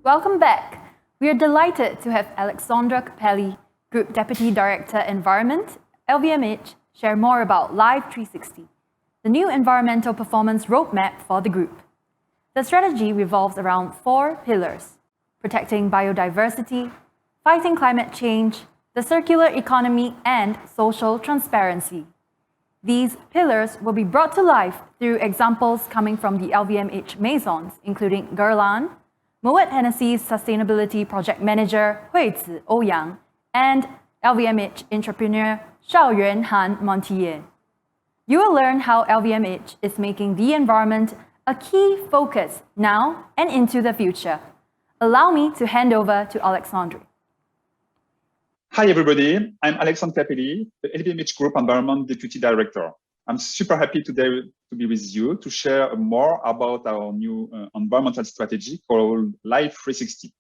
Welcome back. We are delighted to have Alexandre Capelli, Group Deputy Director Environment, LVMH, share more about Live 360, the new environmental performance roadmap for the group. The strategy revolves around 4 pillars: protecting biodiversity, fighting climate change, the circular economy, and social transparency. These pillars will be brought to life through examples coming from the LVMH Maisons, including Guerlain, Moet Hennessy's Sustainability Project Manager Huizi, Ouyang, and LVMH entrepreneur Shaoyuan Han-Montillet. You will learn how LVMH is making the environment a key focus now and into the future. Allow me to hand over to Alexandre. Hi everybody, I'm Alexandre Capelli, the LVMH Group Environment Deputy Director. I'm super happy today to be with you to share more about our new environmental strategy called Live 360.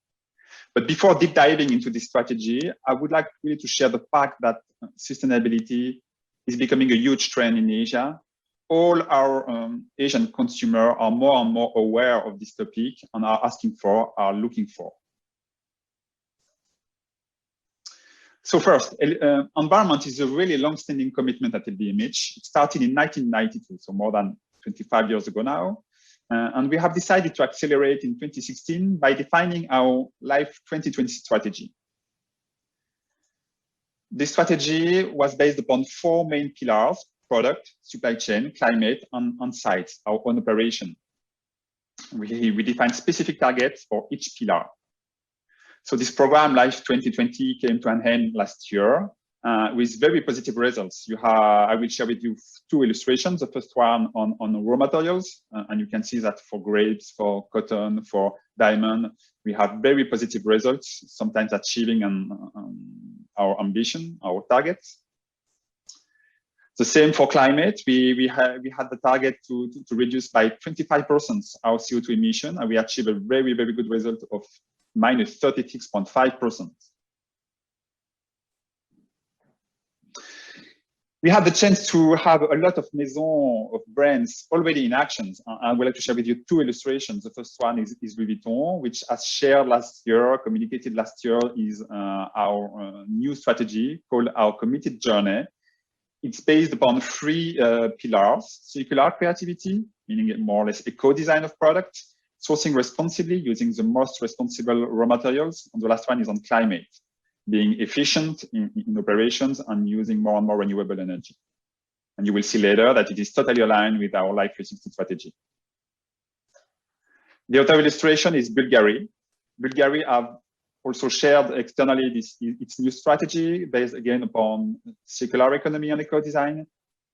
But before deep diving into this strategy, I would like really to share the fact that sustainability is becoming a huge trend in Asia. All our Asian consumers are more and more aware of this topic and are looking for. So first, environment is a really long-standing commitment at LVMH. It started in 1992, so more than 25 years ago now. And we have decided to accelerate in 2016 by defining our Live 2020 strategy. This strategy was based upon 4 main pillars: product, supply chain, climate, and on-site, our own operation. We defined specific targets for each pillar. So this program, Live 2020, came to an end last year with very positive results. I will share with you 2 illustrations. The first one on raw materials, and you can see that for grapes, for cotton, for diamond, we have very positive results, sometimes achieving our ambition, our targets. The same for climate. We had the target to reduce by 25% our CO2 emission, and we achieved a very, very good result of minus 36.5%. We had the chance to have a lot of maisons of brands already in actions. I would like to share with you 2 illustrations. The first one is Louis Vuitton, which as shared last year, communicated last year, is our new strategy called our Committed Journey. It's based upon 3 pillars: circular creativity, meaning more or less eco-design of products; sourcing responsibly, using the most responsible raw materials; and the last one is on climate, being efficient in operations and using more and more renewable energy. And you will see later that it is totally aligned with our Live 360 strategy. The other illustration is Bulgari. Bulgari have also shared externally its new strategy based again upon circular economy and eco-design,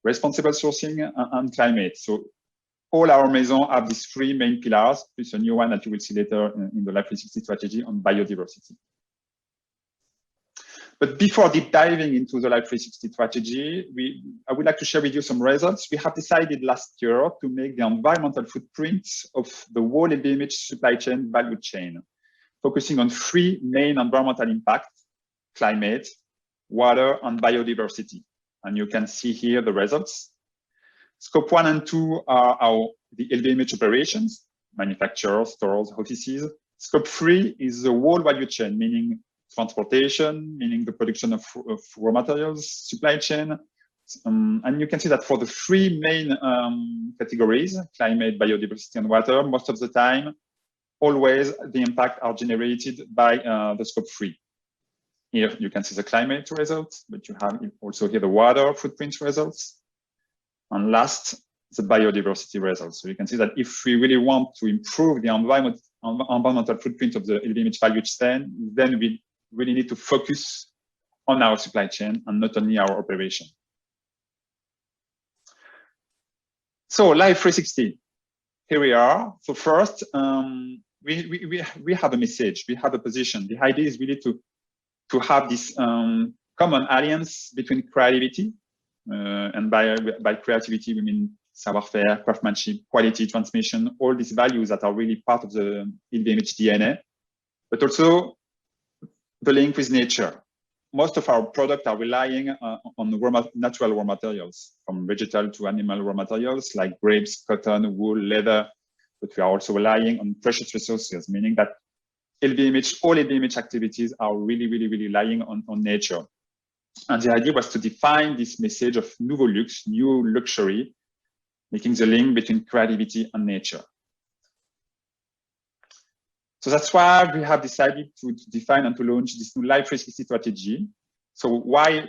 responsible sourcing, and climate. So all our maisons have these 3 main pillars, plus a new one that you will see later in the Live 360 strategy on biodiversity. But before deep diving into the Live 360 strategy, I would like to share with you some results. We have decided last year to make the environmental footprint of the whole LVMH supply chain value chain, focusing on 3 main environmental impacts: climate, water, and biodiversity. And you can see here the results. Scope 1 and 2 are the LVMH operations, manufacturers, stores, offices. Scope 3 is the whole value chain, meaning transportation, meaning the production of raw materials, supply chain. And you can see that for the 3 main categories, climate, biodiversity, and water, most of the time, always the impact are generated by the scope 3. Here you can see the climate results, but you have also here the water footprint results. And last, the biodiversity results. So you can see that if we really want to improve the environmental footprint of the LVMH value chain, then we really need to focus on our supply chain and not only our operation. So Live 360, here we are. So first, we have a message, we have a position. The idea is really to have this common alliance between creativity, and by creativity we mean savoir-faire, craftsmanship, quality, transmission, all these values that are really part of the LVMH DNA, but also the link with nature. Most of our products are relying on natural raw materials, from vegetal to animal raw materials like grapes, cotton, wool, leather, but we are also relying on precious resources, meaning that all LVMH activities are really relying on nature. And the idea was to define this message of nouveau luxe, new luxury, making the link between creativity and nature. So that's why we have decided to define and to launch this new Life 360 strategy. So why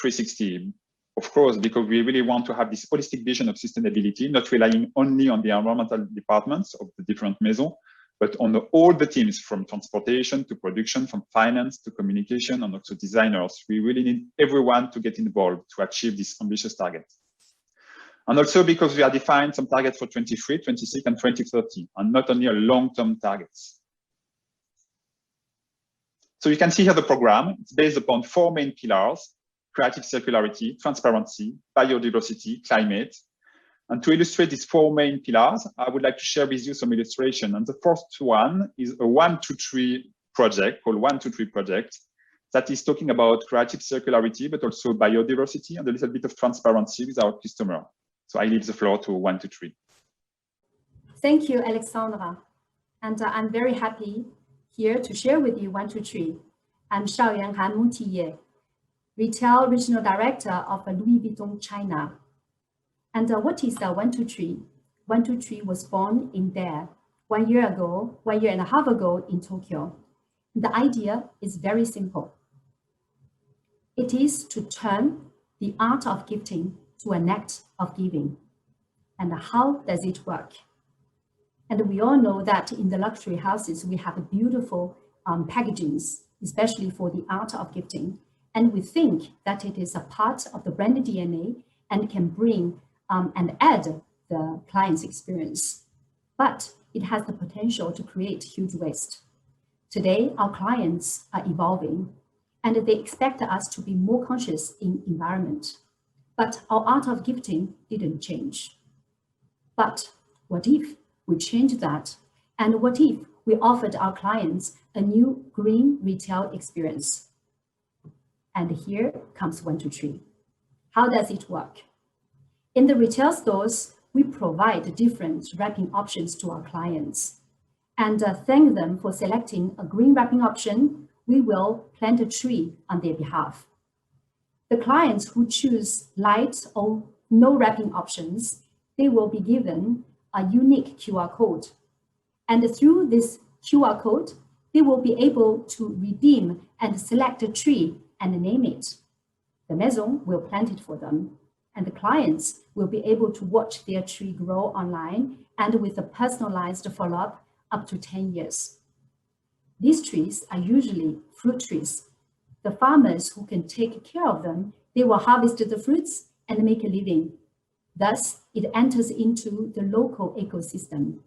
360? Of course, because we really want to have this holistic vision of sustainability, not relying only on the environmental departments of the different maisons, but on all the teams, from transportation to production, from finance to communication, and also designers. We really need everyone to get involved to achieve this ambitious target. And also because we have defined some targets for 23, 26, and 2030, and not only a long-term targets. So you can see here the program. It's based upon 4 main pillars: creative circularity, transparency, biodiversity, climate. And to illustrate these 4 main pillars, I would like to share with you some illustration. And the first one is a 1-2-3 project called 1-2-3 project that is talking about creative circularity, but also biodiversity and a little bit of transparency with our customer. So I leave the floor to 1-2-3. Thank you, Alexandra. And I'm very happy here to share with you 1-2-3. I'm Shaoyuan Han-Montillet, Retail Regional Director of Louis Vuitton China. And what is 1-2-3? 1-2-3 was born in there 1 year ago, 1 year and a half ago in Tokyo. The idea is very simple. It is to turn the art of gifting to an act of giving. And how does it work? And we all know that in the luxury houses, we have beautiful packagings, especially for the art of gifting. And we think that it is a part of the brand DNA and can bring and add the client's experience. But it has the potential to create huge waste. Today, our clients are evolving and they expect us to be more conscious in environment. But our art of gifting didn't change. But what if we change that? And what if we offered our clients a new green retail experience? And here comes 1-2-3. How does it work? In the retail stores, we provide different wrapping options to our clients. And thank them for selecting a green wrapping option. We will plant a tree on their behalf. The clients who choose light or no wrapping options, they will be given a unique QR code. And through this QR code, they will be able to redeem and select a tree and name it. The maison will plant it for them, and the clients will be able to watch their tree grow online and with a personalized follow-up up to 10 years. These trees are usually fruit trees. The farmers who can take care of them, they will harvest the fruits and make a living. Thus, it enters into the local ecosystem.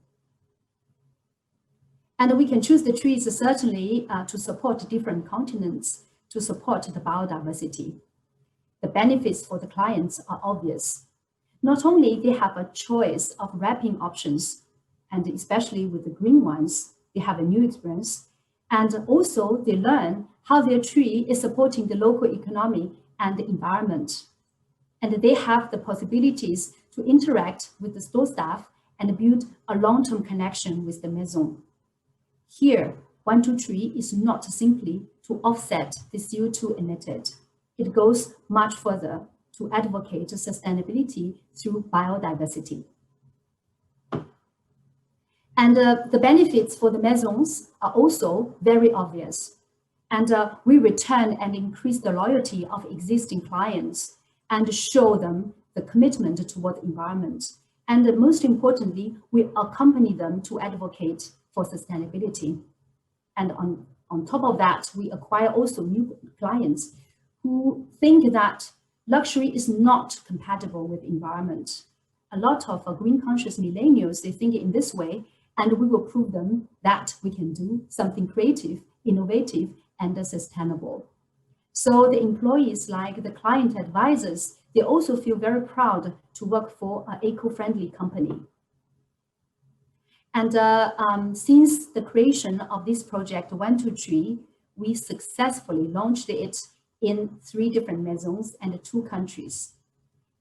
And we can choose the trees certainly to support different continents, to support the biodiversity. The benefits for the clients are obvious. Not only they have a choice of wrapping options, and especially with the green ones, they have a new experience, and also they learn how their tree is supporting the local economy and the environment. And they have the possibilities to interact with the store staff and build a long-term connection with the maison. Here, 1-2-3 is not simply to offset the CO2 emitted. It goes much further to advocate sustainability through biodiversity. And the benefits for the maisons are also very obvious. And we return and increase the loyalty of existing clients and show them the commitment toward the environment. And most importantly, we accompany them to advocate for sustainability. And on top of that, we acquire also new clients who think that luxury is not compatible with environment. A lot of green conscious millennials, they think in this way, and we will prove them that we can do something creative, innovative, and sustainable. So the employees, like the client advisors, they also feel very proud to work for an eco-friendly company. And since the creation of this project 1-2-3, we successfully launched it in 3 different maisons and 2 countries.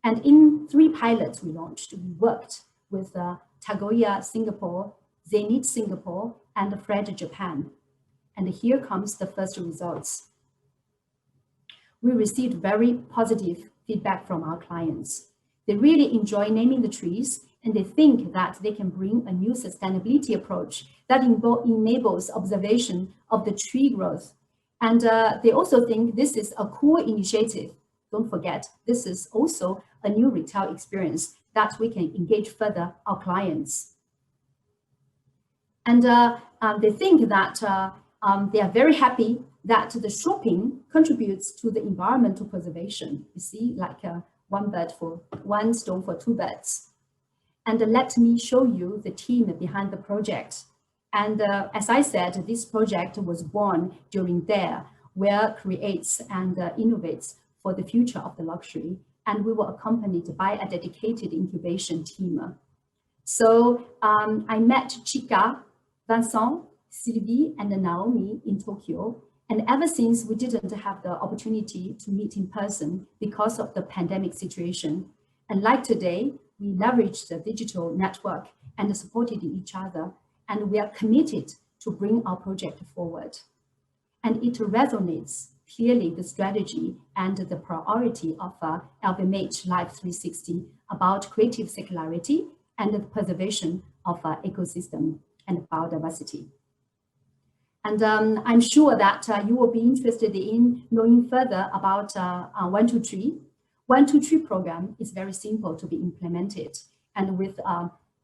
And in 3 pilots we launched, we worked with Tagoya Singapore, Zenith Singapore, and Fred Japan. And here comes the first results. We received very positive feedback from our clients. They really enjoy naming the trees, and they think that they can bring a new sustainability approach that enables observation of the tree growth. And they also think this is a cool initiative. Don't forget, this is also a new retail experience that we can engage further our clients. And they think that they are very happy that the shopping contributes to the environmental preservation. You see, like one stone for two birds. And let me show you the team behind the project. And as I said, this project was born during DARE, where creates and innovates for the future of the luxury. And we were accompanied by a dedicated incubation team. So I met Chika, Vincent, Sylvie, and Naomi in Tokyo. And ever since we didn't have the opportunity to meet in person because of the pandemic situation. And like today, we leveraged the digital network and supported each other. And we are committed to bring our project forward. And it resonates clearly the strategy and the priority of LVMH Life 360 about creative circularity and the preservation of ecosystem and biodiversity. And I'm sure that you will be interested in knowing further about 123. 123 program is very simple to be implemented and with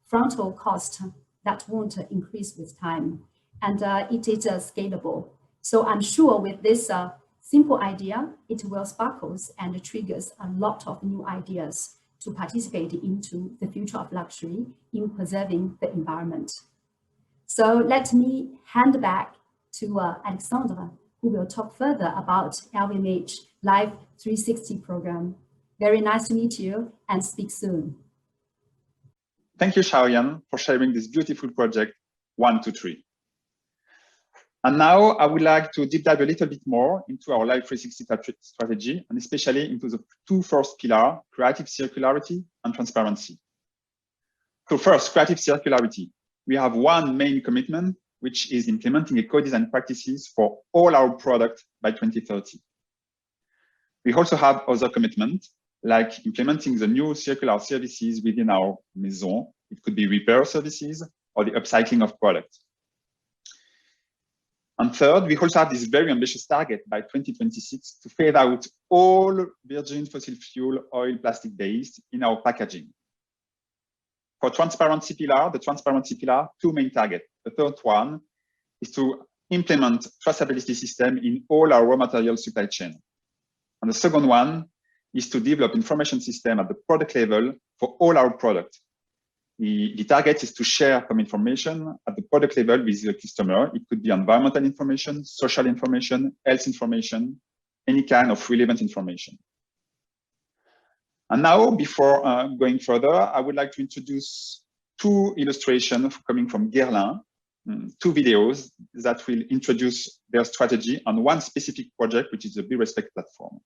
frontal cost that won't increase with time. And it is scalable. So I'm sure with this simple idea, it will sparkles and triggers a lot of new ideas to participate into the future of luxury in preserving the environment. So let me hand back to Alexandre, who will talk further about LVMH Life 360 program. Very nice to meet you and speak soon. Thank you, Shaoyuan, for sharing this beautiful project, 123. And now I would like to deep dive a little bit more into our Life 360 strategy, and especially into the two first pillars, creative circularity and transparency. So first, creative circularity. We have one main commitment, which is implementing eco-design practices for all our products by 2030. We also have other commitments, like implementing the new circular services within our maison. It could be repair services or the upcycling of products. And third, we also have this very ambitious target by 2026 to fade out all virgin fossil fuel oil plastic based in our packaging. For transparency pillar, two main targets. The third one is to implement traceability system in all our raw material supply chain. And the second one is to develop information system at the product level for all our products. The target is to share some information at the product level with the customer. It could be environmental information, social information, health information, any kind of relevant information. And now, before going further, I would like to introduce two illustrations coming from Guerlain, two videos that will introduce their strategy on one specific project, which is the Be Respect platform.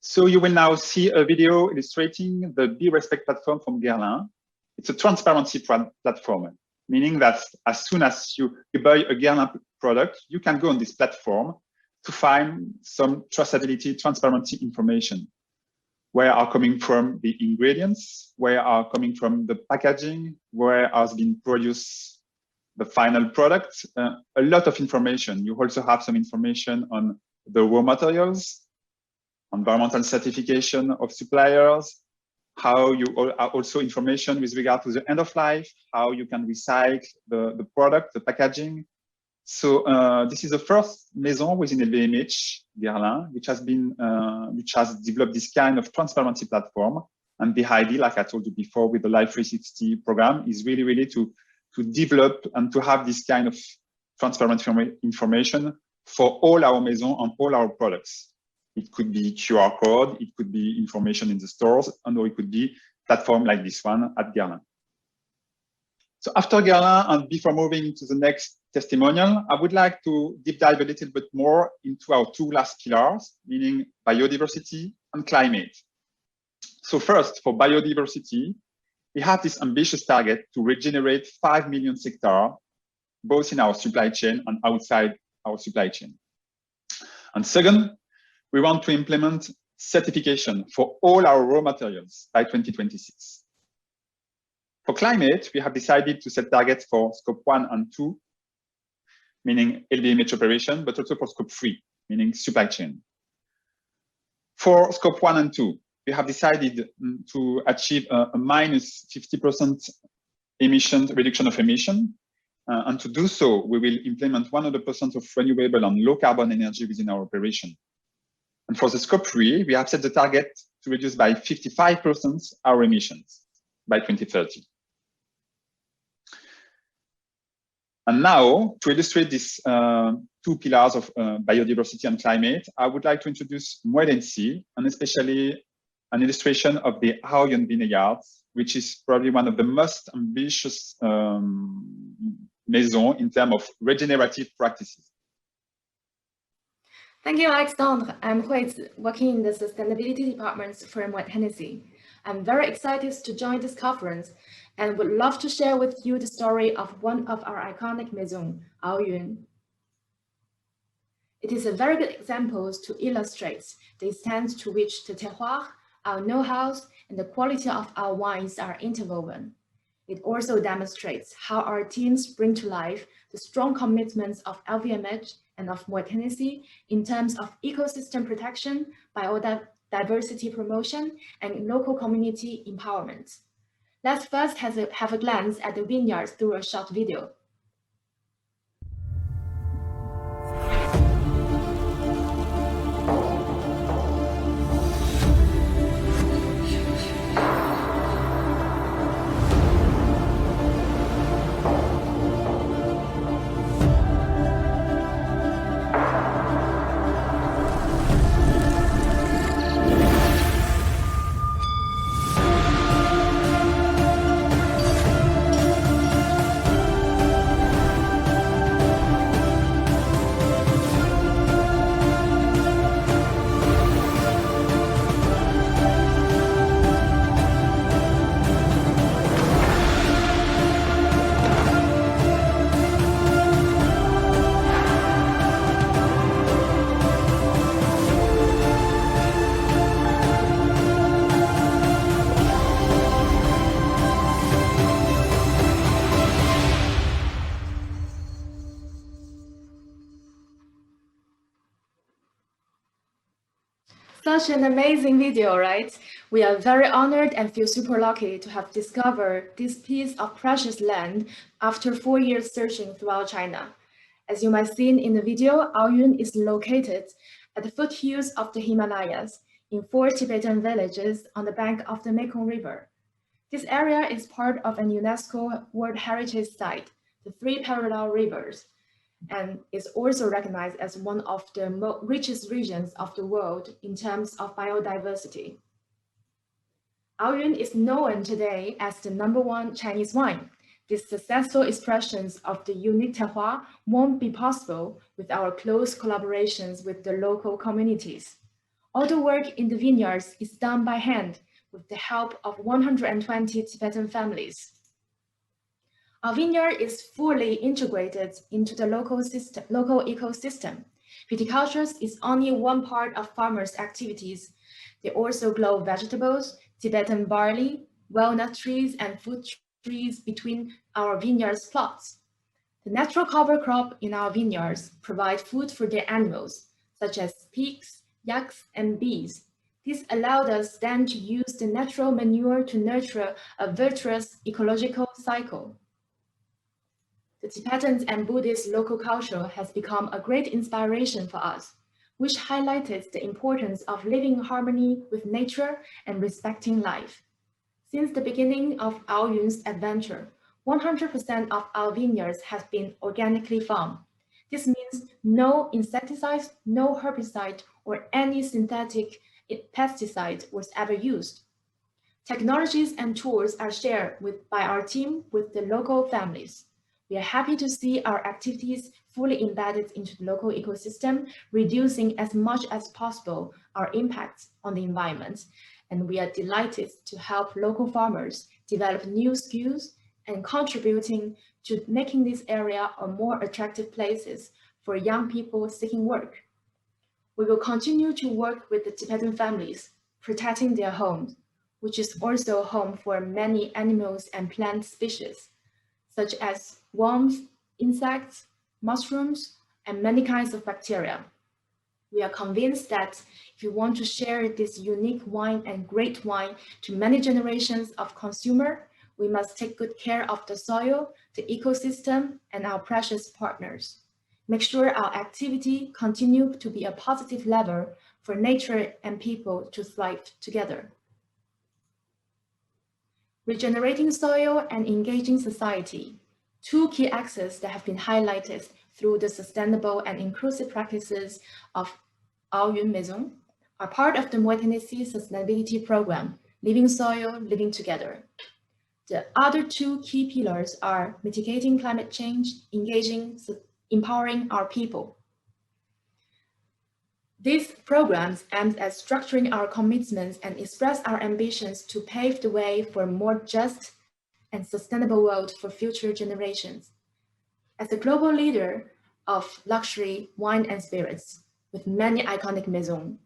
So you will now see a video illustrating the Be Respect platform from Guerlain. It's a transparency platform, meaning that as soon as you buy a Guerlain product, you can go on this platform to find some traceability, transparency information. Where are coming from the ingredients, where are coming from the packaging, where has been produced the final product, a lot of information. You also have some information on the raw materials, environmental certification of suppliers, how you are also information with regard to the end of life, how you can recycle the product, the packaging. So this is the first maison within LVMH, Guerlain, which has developed this kind of transparency platform. And the idea, like I told you before, with the Life 360 program, is really to develop and to have this kind of transparent information for all our maisons and all our products. It could be QR code, it could be information in the stores, and or it could be platform like this one at Guerlain. So after Guerlain, and before moving to the next testimonial, I would like to deep dive a little bit more into our two last pillars, meaning biodiversity and climate. So first, for biodiversity, we have this ambitious target to regenerate 5 million hectares, both in our supply chain and outside our supply chain. And second, we want to implement certification for all our raw materials by 2026. For climate, we have decided to set targets for scope 1 and 2, meaning LVMH operation, but also for scope 3, meaning supply chain. For scope 1 and 2, we have decided to achieve a minus 50% reduction of emission. And to do so, we will implement 100% of renewable and low carbon energy within our operation. And for the scope 3, we have set the target to reduce by 55% our emissions by 2030. And now, to illustrate these two pillars of biodiversity and climate, I would like to introduce Huizi, and especially an illustration of the Aoyun vineyards, which is probably one of the most ambitious maisons in terms of regenerative practices. Thank you, Alexandre. I'm Huizi, working in the sustainability department for Moet Hennessy. I'm very excited to join this conference and would love to share with you the story of one of our iconic maisons, Aoyun. It is a very good example to illustrate the extent to which the terroir, our know-how, and the quality of our wines are interwoven. It also demonstrates how our teams bring to life the strong commitments of LVMH and of Moet Hennessy in terms of ecosystem protection, biodiversity promotion, and local community empowerment. Let's first have a glance at the vineyards through a short video. Such an amazing video, right? We are very honored and feel super lucky to have discovered this piece of precious land after 4 years searching throughout China. As you might see in the video, Aoyun is located at the foothills of the Himalayas in 4 Tibetan villages on the bank of the Mekong River. This area is part of an UNESCO World Heritage Site, the 3 parallel rivers, and is also recognized as one of the richest regions of the world in terms of biodiversity. Aoyun is known today as the #1 Chinese wine. These successful expressions of the unique terroir won't be possible with our close collaborations with the local communities. All the work in the vineyards is done by hand with the help of 120 Tibetan families. Our vineyard is fully integrated into the local ecosystem. Viticulture is only one part of farmers' activities. They also grow vegetables, Tibetan barley, walnut trees, and fruit trees between our vineyards plots. The natural cover crop in our vineyards provide food for their animals, such as pigs, yaks, and bees. This allowed us then to use the natural manure to nurture a virtuous ecological cycle. The Tibetan and Buddhist local culture has become a great inspiration for us, which highlighted the importance of living in harmony with nature and respecting life. Since the beginning of Aoyun's adventure, 100% of our vineyards have been organically farmed. This means no insecticide, no herbicide, or any synthetic pesticide was ever used. Technologies and tools are shared by our team with the local families. We are happy to see our activities fully embedded into the local ecosystem, reducing as much as possible our impact on the environment. And we are delighted to help local farmers develop new skills and contributing to making this area a more attractive places for young people seeking work. We will continue to work with the Tibetan families, protecting their homes, which is also home for many animals and plant species, such as worms, insects, mushrooms, and many kinds of bacteria. We are convinced that if you want to share this unique wine and great wine to many generations of consumers, we must take good care of the soil, the ecosystem, and our precious partners. Make sure our activity continue to be a positive lever for nature and people to thrive together. Regenerating soil and engaging society, two key axes that have been highlighted through the sustainable and inclusive practices of Aoyun Maison, are part of the Tennessee Sustainability Program, Living Soil, Living Together. The other two key pillars are mitigating climate change, engaging, empowering our people. These programs aim at structuring our commitments and express our ambitions to pave the way for a more just and sustainable world for future generations. As a global leader of luxury wine and spirits, with many iconic maisons,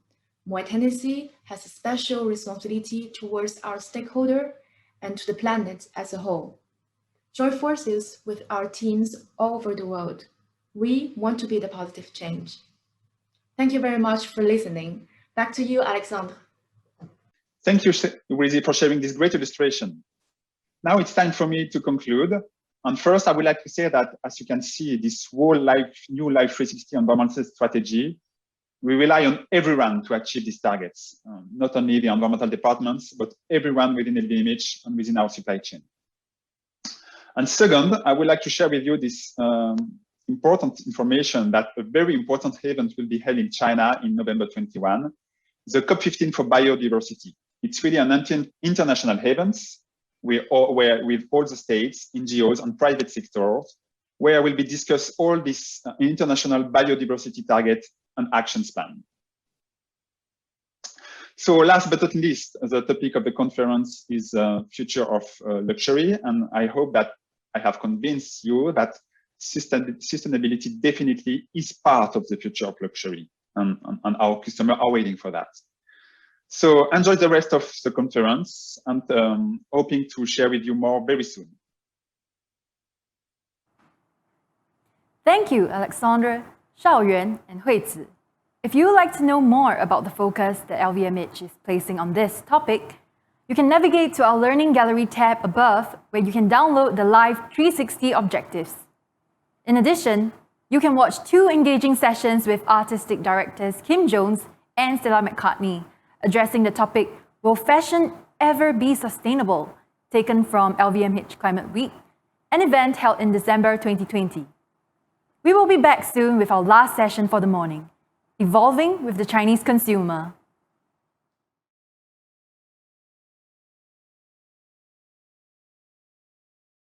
Tennessee has a special responsibility towards our stakeholder and to the planet as a whole. Join forces with our teams all over the world. We want to be the positive change. Thank you very much for listening. Back to you, Alexandre. Thank you, Huizi, for sharing this great illustration. Now it's time for me to conclude. And first, I would like to say that, as you can see, this whole new Life 360 environmental strategy, we rely on everyone to achieve these targets, not only the environmental departments, but everyone within LVMH and within our supply chain. And second, I would like to share with you this important information that a very important event will be held in China in November 21, the COP15 for biodiversity. It's really an international event where with all the states, NGOs, and private sectors, where will be discussed all these international biodiversity targets and action plan. So last but not least, the topic of the conference is future of luxury. And I hope that I have convinced you that sustainability definitely is part of the future of luxury, and our customers are waiting for that. So enjoy the rest of the conference, and hoping to share with you more very soon. Thank you, Alexandre, Shaoyuan, and Huizi. If you would like to know more about the focus that LVMH is placing on this topic, you can navigate to our Learning Gallery tab above, where you can download the Live 360 objectives. In addition, you can watch 2 engaging sessions with artistic directors Kim Jones and Stella McCartney, addressing the topic, Will Fashion Ever Be Sustainable?, taken from LVMH Climate Week, an event held in December 2020. We will be back soon with our last session for the morning, Evolving with the Chinese Consumer.